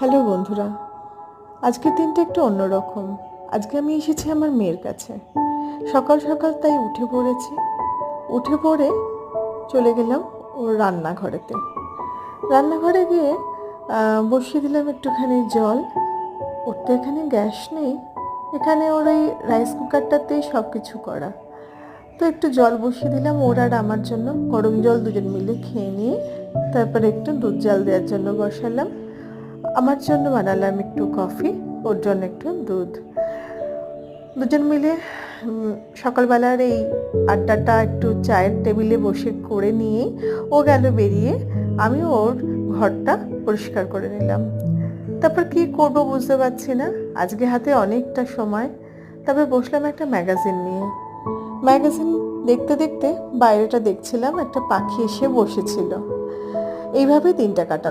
Hello বন্ধুরা, আজকের দিনটা একটু অন্যরকম। আজকে আমি এসেছি আমার মেয়ের কাছে। সকাল সকাল তাই উঠে পড়েছি। উঠে পড়ে চলে গেলাম ওর রান্নাঘরেতে। রান্নাঘরে গিয়ে বসিয়ে দিলাম একটুখানি জল। ওর তো এখানে গ্যাস নেই, এখানে ওর ওই রাইস কুকারটাতেই সব কিছু করা। তো একটু জল বসিয়ে দিলাম ওর আর আমার জন্য। গরম জল দুজন মিলে খেয়ে নিয়ে তারপরে একটু দুধ জাল দেওয়ার জন্য বসালাম। আমার জন্য বানালাম একটু কফি, ওর জন্য একটু দুধ। দুজন মিলে সকালবেলার এই আড্ডাটা একটু চায়ের টেবিলে বসে করে নিয়ে ও গেল বেরিয়ে। আমি ওর ঘরটা পরিষ্কার করে নিলাম। তারপর কি করব বুঝতে পারছি না, আজকে হাতে অনেকটা সময়। তবে বসলাম একটা ম্যাগাজিন নিয়ে। ম্যাগাজিন দেখতে দেখতে বাইরেটা দেখছিলাম, একটা পাখি এসে বসেছিল। এইভাবে দিনটা কাটালাম।